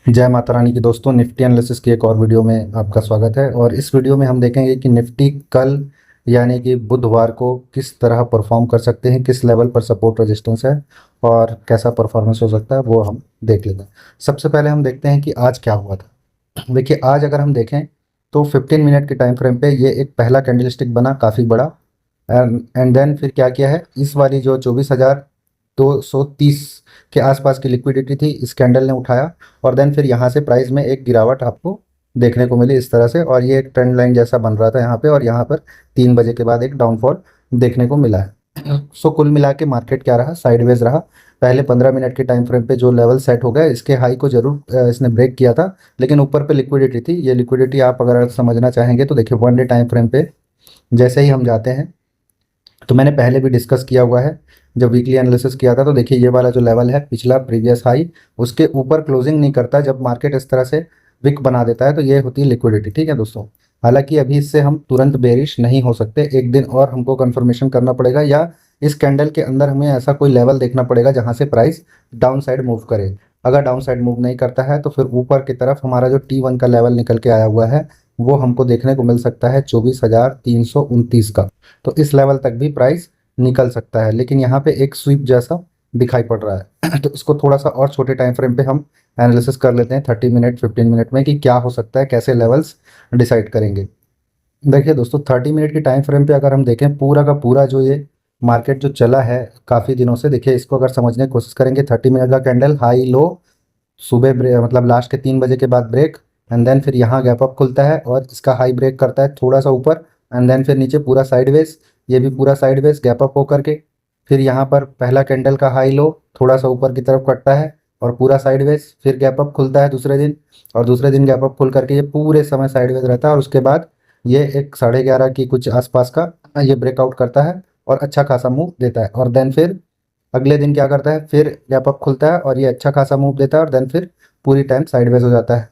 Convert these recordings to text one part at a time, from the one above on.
जय माता रानी की दोस्तों, निफ्टी एनालिसिस की एक और वीडियो में आपका स्वागत है। और इस वीडियो में हम देखेंगे कि निफ्टी कल यानी कि बुधवार को किस तरह परफॉर्म कर सकते हैं, किस लेवल पर सपोर्ट रेजिस्टेंस है और कैसा परफॉर्मेंस हो सकता है वो हम देख लेते हैं। सबसे पहले हम देखते हैं कि आज क्या हुआ था। देखिए, आज अगर हम देखें तो 15 मिनट के टाइम फ्रेम पे ये एक पहला कैंडलस्टिक बना काफ़ी बड़ा। एंड देन फिर क्या किया है, इस वाली जो 24,230 के आसपास की लिक्विडिटी थी इस कैंडल ने उठाया और देन फिर यहाँ से प्राइस में एक गिरावट आपको देखने को मिली इस तरह से, और ये एक ट्रेंड लाइन जैसा बन रहा था यहाँ पे, और यहाँ पर 3 बजे के बाद एक डाउनफॉल देखने को मिला है। सो कुल मिला के मार्केट क्या रहा, साइडवेज रहा। पहले 15 मिनट के टाइम फ्रेम पे जो लेवल सेट हो गया, इसके हाई को जरूर इसने ब्रेक किया था, लेकिन ऊपर पे लिक्विडिटी थी। ये लिक्विडिटी आप अगर समझना चाहेंगे तो देखिए, 1 डे टाइम फ्रेम पे जैसे ही हम जाते हैं, तो मैंने पहले भी डिस्कस किया हुआ है जब वीकली एनालिसिस किया था। तो देखिए, ये वाला जो लेवल है पिछला प्रीवियस हाई, उसके ऊपर क्लोजिंग नहीं करता। जब मार्केट इस तरह से विक बना देता है तो ये होती है लिक्विडिटी। ठीक है दोस्तों, हालांकि अभी इससे हम तुरंत बेरिश नहीं हो सकते, एक दिन और हमको कंफर्मेशन करना पड़ेगा, या इस कैंडल के अंदर हमें ऐसा कोई लेवल देखना पड़ेगा जहां से प्राइस डाउन साइड मूव करे। अगर डाउन साइड मूव नहीं करता है तो फिर ऊपर की तरफ हमारा जो T1 का लेवल निकल के आया हुआ है वो हमको देखने को मिल सकता है 24,329 का। तो इस लेवल तक भी प्राइस निकल सकता है, लेकिन यहाँ पे एक स्वीप जैसा दिखाई पड़ रहा है। तो इसको थोड़ा सा और छोटे टाइम फ्रेम पे हम एनालिसिस कर लेते हैं 30 मिनट 15 मिनट में, कि क्या हो सकता है, कैसे लेवल्स डिसाइड करेंगे। देखिए दोस्तों, 30 मिनट की टाइम फ्रेम पे अगर हम देखें, पूरा का पूरा जो ये मार्केट जो चला है काफ़ी दिनों से, देखिए इसको अगर समझने की कोशिश करेंगे, 30 मिनट का कैंडल हाई लो, सुबह मतलब लास्ट के 3 बजे के बाद ब्रेक, एंड देन फिर यहाँ गैप अप खुलता है और इसका हाई ब्रेक करता है थोड़ा सा ऊपर, एंड देन फिर नीचे पूरा साइडवेज, ये भी पूरा साइडवेज गैप अप होकर के फिर यहाँ पर पहला कैंडल का हाई लो थोड़ा सा ऊपर की तरफ कटता है और पूरा साइडवेज, फिर गैप अप खुलता है दूसरे दिन, और दूसरे दिन गैप अप खुल करके ये पूरे समय साइडवेज रहता है। और उसके बाद ये एक 11:30 की कुछ आसपास का ये ब्रेकआउट करता है और अच्छा खासा मूव देता है, और देन फिर अगले दिन क्या करता है, फिर गैप अप खुलता है और ये अच्छा खासा मूव देता है, और देन फिर पूरी टाइम साइडवेज हो जाता है।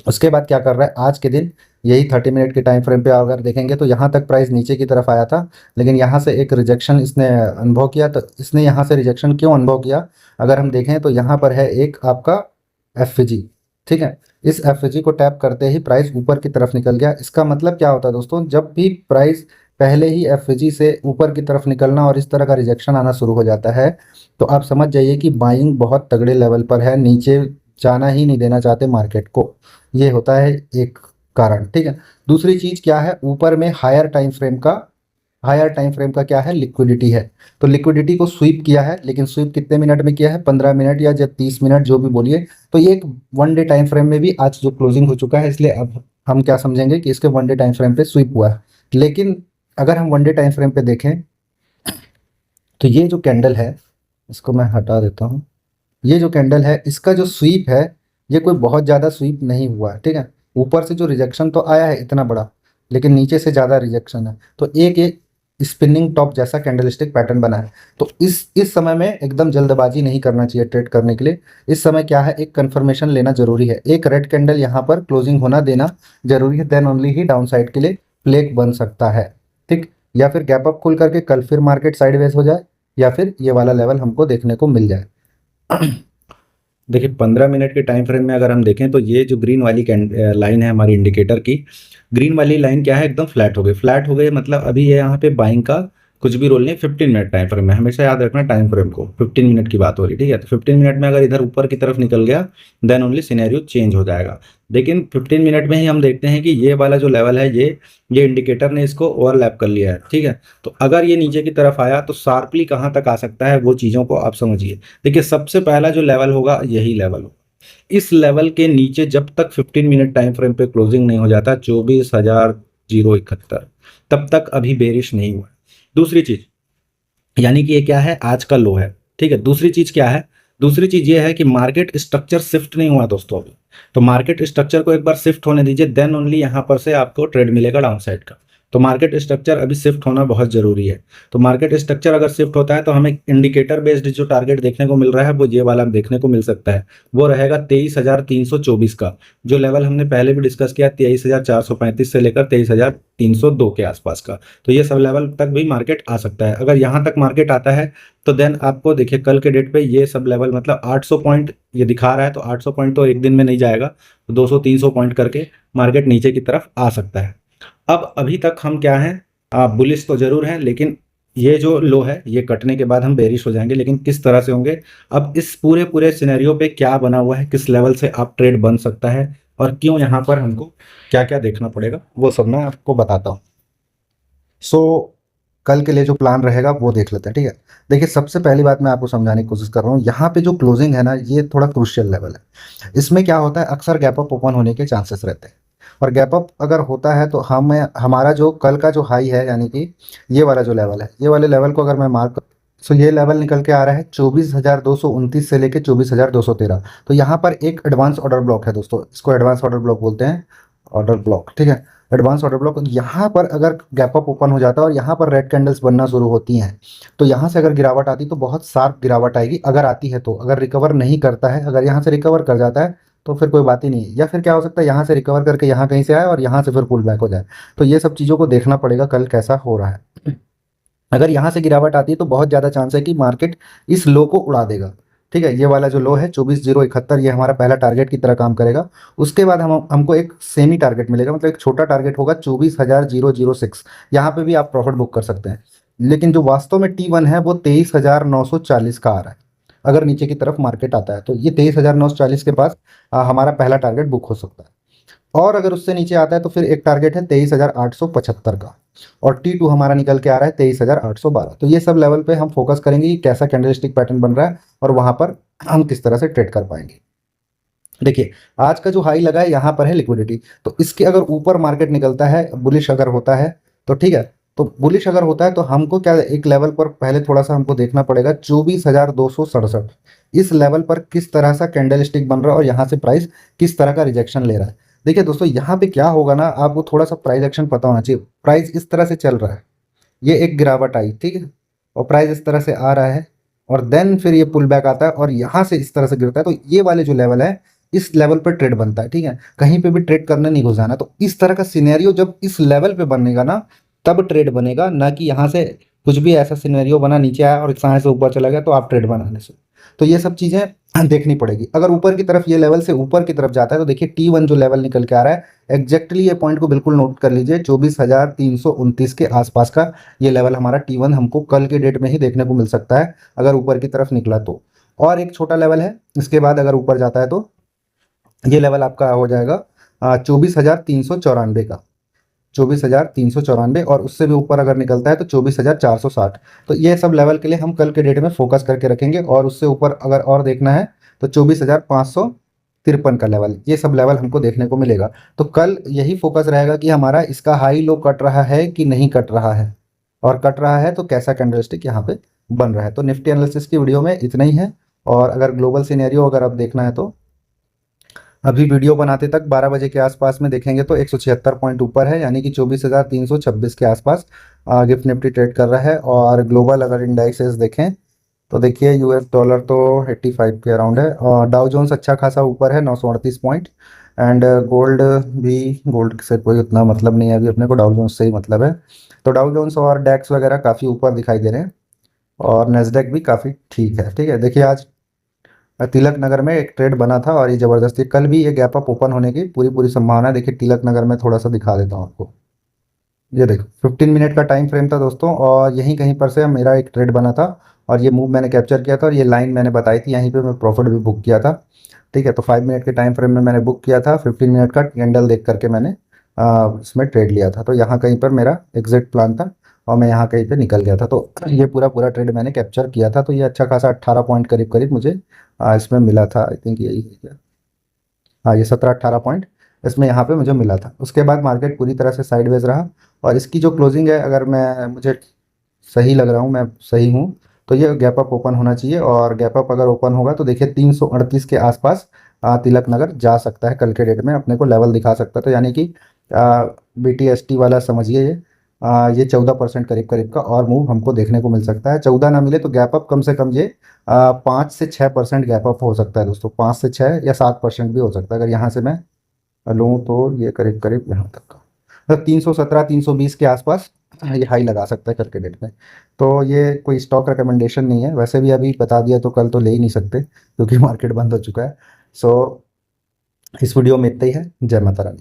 उसके बाद क्या कर रहा है, आज के दिन यही 30 मिनट के टाइम फ्रेम पे अगर देखेंगे तो यहाँ तक प्राइस नीचे की तरफ आया था, लेकिन यहाँ से एक रिजेक्शन इसने अनुभव किया। तो इसने यहाँ से रिजेक्शन क्यों अनुभव किया, अगर हम देखें तो यहाँ पर है एक आपका एफ। ठीक है, इस एफ को टैप करते ही प्राइस ऊपर की तरफ निकल गया। इसका मतलब क्या होता है दोस्तों, जब भी प्राइस पहले ही एफ से ऊपर की तरफ निकलना और इस तरह का रिजेक्शन आना शुरू हो जाता है, तो आप समझ जाइए कि बाइंग बहुत तगड़े लेवल पर है, नीचे जाना ही नहीं देना चाहते मार्केट को। ये होता है एक कारण। ठीक है, दूसरी चीज क्या है, ऊपर में हायर टाइम फ्रेम का क्या है, लिक्विडिटी है। तो लिक्विडिटी को स्वीप किया है, लेकिन स्वीप कितने मिनट में किया है, 15 मिनट या जब 30 मिनट जो भी बोलिए। तो ये एक 1 डे टाइम फ्रेम में भी आज जो क्लोजिंग हो चुका है, इसलिए अब हम क्या समझेंगे कि इसके 1 डे टाइम फ्रेम पे स्वीप हुआ है। लेकिन अगर हम 1 डे टाइम फ्रेम पे देखें तो ये जो कैंडल है, इसको मैं हटा देता हूँ। ये जो कैंडल है इसका जो स्वीप है, ये कोई बहुत ज़्यादा स्वीप नहीं हुआ है। ठीक है, ऊपर से जो रिजेक्शन तो आया है इतना बड़ा, लेकिन नीचे से ज़्यादा रिजेक्शन है। तो एक स्पिनिंग टॉप जैसा कैंडलस्टिक पैटर्न बना है। तो इस समय में एकदम जल्दबाजी नहीं करना चाहिए ट्रेड करने के लिए। इस समय क्या है, एक कंफर्मेशन लेना जरूरी है, एक रेड कैंडल यहाँ पर क्लोजिंग होना देना जरूरी है, देन ओनली ही डाउन साइड के लिए प्लेग बन सकता है। ठीक, या फिर गैप अप खुल करके कल फिर मार्केट साइडवेज हो जाए, या फिर ये वाला लेवल हमको देखने को मिल जाए। देखिए, 15 मिनट के टाइम फ्रेम में अगर हम देखें तो ये जो ग्रीन वाली लाइन है हमारी इंडिकेटर की, ग्रीन वाली लाइन क्या है, एकदम फ्लैट हो गई मतलब अभी ये यहाँ पे बाइंग का कुछ भी रोल नहीं। 15 मिनट टाइम फ्रेम में हमेशा याद रखना टाइम फ्रेम को, 15 मिनट की बात हो रही, ठीक है। तो 15 मिनट में अगर इधर ऊपर की तरफ निकल गया देन ओनली सिनेरियो चेंज हो जाएगा। लेकिन 15 मिनट में ही हम देखते हैं कि ये वाला जो लेवल है, ये इंडिकेटर ने इसको ओवरलैप कर लिया है, ठीक है। तो अगर ये नीचे की तरफ आया तो शार्पली कहाँ तक आ सकता है वो चीज़ों को आप समझिए। देखिए, सबसे पहला जो लेवल होगा यही लेवल होगा। इस लेवल के नीचे जब तक 15 मिनट टाइम फ्रेम पे क्लोजिंग नहीं हो जाता 24,071, तब तक अभी बेरिश नहीं हुआ। दूसरी चीज, यानी कि ये क्या है, आज का लो है, ठीक है। दूसरी चीज क्या है, दूसरी चीज ये है कि मार्केट स्ट्रक्चर शिफ्ट नहीं हुआ दोस्तों अभी। तो मार्केट स्ट्रक्चर को एक बार शिफ्ट होने दीजिए, देन ओनली यहां पर से आपको ट्रेड मिलेगा डाउन साइड का। तो मार्केट स्ट्रक्चर अभी शिफ्ट होना बहुत ज़रूरी है। तो मार्केट स्ट्रक्चर अगर शिफ्ट होता है तो हमें इंडिकेटर बेस्ड जो टारगेट देखने को मिल रहा है वो ये वाला देखने को मिल सकता है, वो रहेगा 23,324 का। जो लेवल हमने पहले भी डिस्कस किया 23,435 से लेकर 23,302 के आसपास का। तो ये सब लेवल तक भी मार्केट आ सकता है। अगर यहाँ तक मार्केट आता है तो देन आपको देखिए कल के डेट पे ये सब लेवल मतलब 800 पॉइंट ये दिखा रहा है, तो 800 पॉइंट तो एक दिन में नहीं जाएगा, तो 200-300 पॉइंट करके मार्केट नीचे की तरफ आ सकता है। अब अभी तक हम क्या हैं, बुलिश तो जरूर हैं, लेकिन ये जो लो है ये कटने के बाद हम बेरिश हो जाएंगे। लेकिन किस तरह से होंगे, अब इस पूरे पूरे सिनेरियो पे क्या बना हुआ है, किस लेवल से आप ट्रेड बन सकता है और क्यों यहाँ पर हमको क्या क्या देखना पड़ेगा, वो सब मैं आपको बताता हूँ। सो कल के लिए जो प्लान रहेगा वो देख लेते हैं, ठीक है। देखिए सबसे पहली बात मैं आपको समझाने की कोशिश कर रहा हूँ, यहाँ पे जो क्लोजिंग है ना ये थोड़ा क्रूशियल लेवल है। इसमें क्या होता है, अक्सर गैप अप ओपन होने के चांसेस रहते हैं, और गैप अप अगर होता है तो हमारा जो कल का जो हाई है, यानी कि ये वाला जो लेवल है, ये वाले लेवल को अगर मैं मार्क, सो ये लेवल निकल के आ रहा है 24,229 से लेके 24,213। तो यहाँ पर एक एडवांस ऑर्डर ब्लॉक है दोस्तों, इसको एडवांस ऑर्डर ब्लॉक बोलते हैं, ऑर्डर ब्लॉक, ठीक है। एडवांस ऑर्डर ब्लॉक, यहाँ पर अगर गैप अप ओपन हो जाता है और यहाँ पर रेड कैंडल्स बनना शुरू होती हैं, तो यहाँ से अगर गिरावट आती तो बहुत शार्प गिरावट आएगी, अगर आती है तो। अगर रिकवर नहीं करता है, अगर यहाँ से रिकवर कर जाता है तो फिर कोई बात ही नहीं है। या फिर क्या हो सकता है, यहाँ से रिकवर करके यहाँ कहीं से आए और यहाँ से फिर पुल बैक हो जाए। तो ये सब चीज़ों को देखना पड़ेगा कल कैसा हो रहा है। अगर यहाँ से गिरावट आती है तो बहुत ज़्यादा चांस है कि मार्केट इस लो को उड़ा देगा, ठीक है। ये वाला जो लो है 24,071, ये हमारा पहला टारगेट की तरह काम करेगा। उसके बाद हमको एक सेमी टारगेट मिलेगा, मतलब एक छोटा टारगेट होगा 24,006। यहाँ पे भी आप प्रॉफिट बुक कर सकते हैं। लेकिन जो वास्तव में T1 है वो 23,940 का आ रहा है। अगर नीचे की तरफ मार्केट आता है तो ये 23,940 के पास हमारा पहला टारगेट बुक हो सकता है। और अगर उससे नीचे आता है तो फिर एक टारगेट है 23,875 का, और T2 हमारा निकल के आ रहा है 23,812। तो ये सब लेवल पे हम फोकस करेंगे कि कैसा कैंडलस्टिक पैटर्न बन रहा है और वहां पर हम किस तरह से ट्रेड कर पाएंगे। देखिए आज का जो हाई लगा है यहाँ पर है लिक्विडिटी, तो इसके अगर ऊपर मार्केट निकलता है, बुलिश अगर होता है तो ठीक है। तो बुलिश अगर होता है तो हमको क्या, एक लेवल पर पहले थोड़ा सा हमको देखना पड़ेगा 24,267। इस लेवल पर किस तरह सा कैंडल स्टिक बन रहा है और यहाँ से प्राइस किस तरह का रिजेक्शन ले रहा है। देखिए दोस्तों यहाँ पे क्या होगा ना, आपको थोड़ा सा प्राइस एक्शन पता होना चाहिए। प्राइस इस तरह से चल रहा है, ये एक गिरावट आई, ठीक है, और प्राइस इस तरह से आ रहा है, और देन फिर ये पुल बैक आता है और यहाँ से इस तरह से गिरता है। तो ये वाले जो लेवल है, इस लेवल पर ट्रेड बनता है, ठीक है। कहीं पे भी ट्रेड करने नहीं घुसाना। तो इस तरह का सिनेरियो जब इस लेवल पे बनेगा ना, तब ट्रेड बनेगा, ना कि यहाँ से कुछ भी ऐसा सिनेरियो बना नीचे आया और यहाँ से ऊपर चला गया तो आप ट्रेड बनाने से। तो ये सब चीज़ें देखनी पड़ेगी। अगर ऊपर की तरफ ये लेवल से ऊपर की तरफ जाता है तो देखिए T1 जो लेवल निकल के आ रहा है, एग्जैक्टली ये पॉइंट को बिल्कुल नोट कर लीजिए, 24,329 के आसपास का ये लेवल हमारा T1 हमको कल के डेट में ही देखने को मिल सकता है, अगर ऊपर की तरफ निकला तो। और एक छोटा लेवल है, इसके बाद अगर ऊपर जाता है तो ये लेवल आपका हो जाएगा 24,394 का, 24,394, और उससे भी ऊपर अगर निकलता है तो 24,460। तो ये सब लेवल के लिए हम कल के डेट में फोकस करके रखेंगे। और उससे ऊपर अगर और देखना है तो 24,553 का लेवल, ये सब लेवल हमको देखने को मिलेगा। तो कल यही फोकस रहेगा कि हमारा इसका हाई लो कट रहा है कि नहीं कट रहा है, और कट रहा है तो कैसा कैंडलस्टिक यहाँ पे बन रहा है। तो निफ्टी एनालिसिस की वीडियो में इतना ही है। और अगर ग्लोबल सिनेरियो अगर आप देखना है तो अभी वीडियो बनाते तक 12 बजे के आसपास में देखेंगे तो 176 पॉइंट ऊपर है, यानी कि 24,326 के आसपास गिफ्ट निफ्टी ट्रेड कर रहा है। और ग्लोबल अगर इंडेक्सेस देखें तो देखिए यूएस डॉलर तो 85 के अराउंड है, और डाउ जोन्स अच्छा खासा ऊपर है 938 पॉइंट। एंड गोल्ड भी, गोल्ड से कोई उतना मतलब नहीं है अभी अपने को, डाउ जोन्स से ही मतलब है। तो डाउ जोन्स और डैक्स वगैरह काफ़ी ऊपर दिखाई दे रहे हैं, और नेस्डेक भी काफ़ी ठीक है, ठीक है। देखिए आज तिलक नगर में एक ट्रेड बना था और ये ज़बरदस्ती, कल भी ये गैप अप ओपन होने की पूरी पूरी संभावना है। देखिए तिलक नगर में थोड़ा सा दिखा देता हूँ आपको, ये देखो 15 मिनट का टाइम फ्रेम था दोस्तों, और यहीं कहीं पर से मेरा एक ट्रेड बना था, और ये मूव मैंने कैप्चर किया था, और ये लाइन मैंने बताई थी, यहीं पे मैं प्रॉफिट भी बुक किया था, ठीक है। तो 5 मिनट के टाइम फ्रेम में मैंने बुक किया था, 15 मिनट का कैंडल देख करके मैंने इसमें ट्रेड लिया था। तो यहाँ कहीं पर मेरा एग्जिट प्लान था और मैं यहाँ कहीं पे निकल गया था। तो ये पूरा पूरा ट्रेड मैंने कैप्चर किया था। तो ये अच्छा खासा 18 पॉइंट करीब करीब मुझे इसमें मिला था, आई थिंक यही है क्या, हाँ ये 17-18 पॉइंट इसमें यहाँ पे मुझे मिला था। उसके बाद मार्केट पूरी तरह से साइडवेज रहा, और इसकी जो क्लोजिंग है, अगर मैं मुझे सही लग रहा हूँ, मैं सही हूँ, तो ये गैप अप ओपन होना चाहिए। और गैप अप अगर ओपन होगा तो देखिए 338 के आसपास तिलक नगर जा सकता है, कल के डेट में अपने को लेवल दिखा सकता है। तो यानी कि BTST वाला समझिए ये ये 14% करीब करीब का और मूव हमको देखने को मिल सकता है। 14 ना मिले तो गैप अप कम से कम ये 5 से 6% गैप अप हो सकता है दोस्तों, 5 से 6 या 7% भी हो सकता है। अगर यहाँ से मैं लूँ तो ये करीब करीब यहाँ तक का, मतलब 317 320 के आसपास ये हाई लगा सकता है कल के डेट में। तो ये कोई स्टॉक रिकमेंडेशन नहीं है, वैसे भी अभी बता दिया तो कल तो ले ही नहीं सकते क्योंकि मार्केट बंद हो चुका है। सो इस वीडियो में इतना ही है। जय माता रानी।